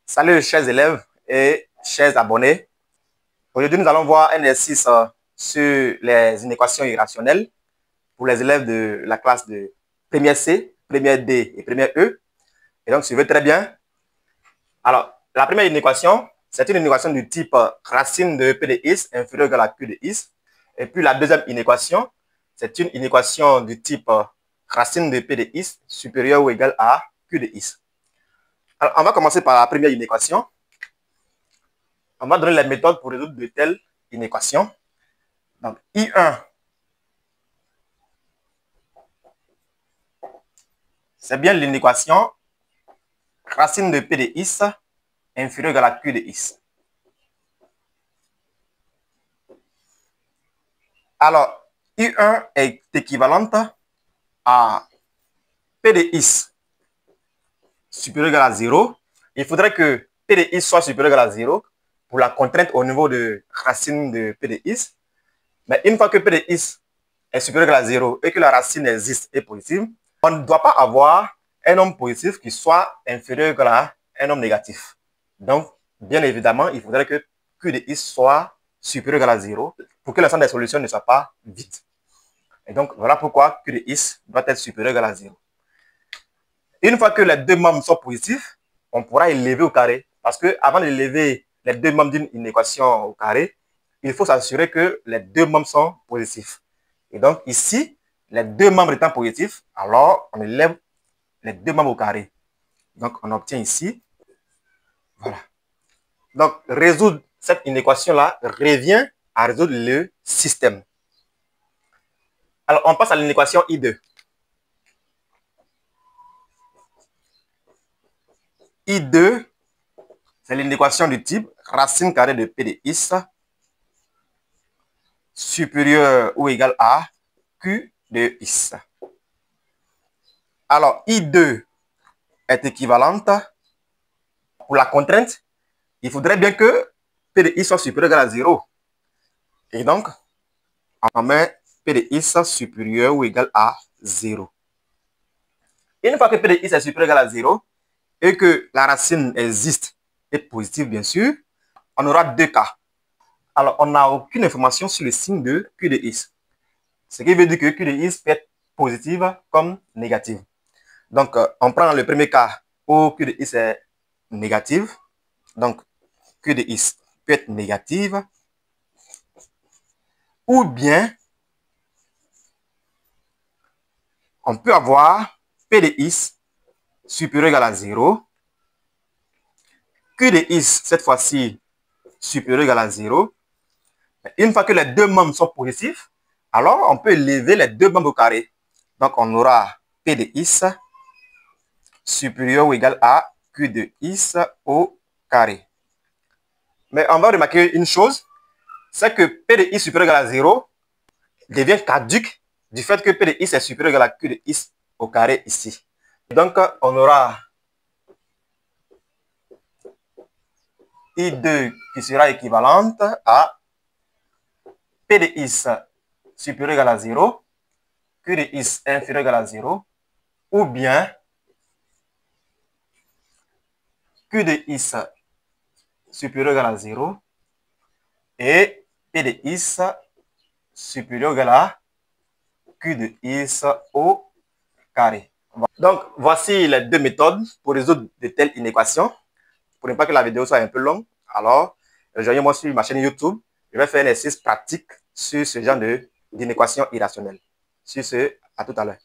Salut chers élèves et chers abonnés. Aujourd'hui, nous allons voir un exercice sur les inéquations irrationnelles pour les élèves de la classe de première C, première D et première E. Et donc, suivez très bien. Alors, la première inéquation, c'est une inéquation du type racine de P de x inférieure ou égale à Q de x. Et puis, la deuxième inéquation, c'est une inéquation du type racine de P de x supérieure ou égale à Q de x. Alors, on va commencer par la première inéquation. On va donner les méthodes pour résoudre de telles inéquations. Donc, I1, c'est bien l'inéquation racine de P de x inférieure à la Q de x. Alors, I1 est équivalente à P de x supérieur à 0. Il faudrait que P de x soit supérieur à 0 pour la contrainte au niveau de racine de P de x. Mais une fois que P de x est supérieur à 0 et que la racine existe et positive, on ne doit pas avoir un nombre positif qui soit inférieur à un nombre négatif. Donc, bien évidemment, il faudrait que Q de x soit supérieur à 0 pour que l'ensemble des solutions ne soit pas vide. Et donc, voilà pourquoi Q de x doit être supérieur à 0. Une fois que les deux membres sont positifs, on pourra élever au carré. Parce que avant d'élever les deux membres d'une inéquation au carré, il faut s'assurer que les deux membres sont positifs. Et donc, ici, les deux membres étant positifs, alors on élève les deux membres au carré. Donc, on obtient ici. Voilà. Donc, résoudre cette inéquation-là revient à résoudre le système. Alors, on passe à l'inéquation I2. I2, c'est l'inéquation du type racine carrée de P de x supérieur ou égal à Q de x. Alors, I2 est équivalente pour la contrainte. Il faudrait bien que P de x soit supérieur à 0. Et donc, on met P de x supérieur ou égal à 0. Une fois que P de x est supérieur à 0 et que la racine existe et positive, bien sûr, on aura deux cas. Alors, on n'a aucune information sur le signe de Q de x. Ce qui veut dire que Q de x peut être positive comme négative. Donc, on prend le premier cas où Q de x est négative. Donc, Q de x peut être négative. Ou bien, on peut avoir P de x supérieur à 0. Q de x, cette fois-ci, supérieur à 0. Une fois que les deux membres sont positifs, alors on peut élever les deux membres au carré. Donc, on aura P de x supérieur ou égal à Q de x au carré. Mais on va remarquer une chose, c'est que P de x supérieur à 0 devient caduque du fait que P de x est supérieur à Q de x au carré ici. Donc, on aura I2 qui sera équivalente à P de x supérieur à 0, Q de x inférieur à 0, ou bien Q de x supérieur à 0 et P de x supérieur à Q de x au carré. Donc, voici les deux méthodes pour résoudre de telles inéquations. Pour ne pas que la vidéo soit un peu longue, alors rejoignez-moi sur ma chaîne YouTube. Je vais faire un exercice pratique sur ce genre d'inéquations irrationnelles. Sur ce, à tout à l'heure.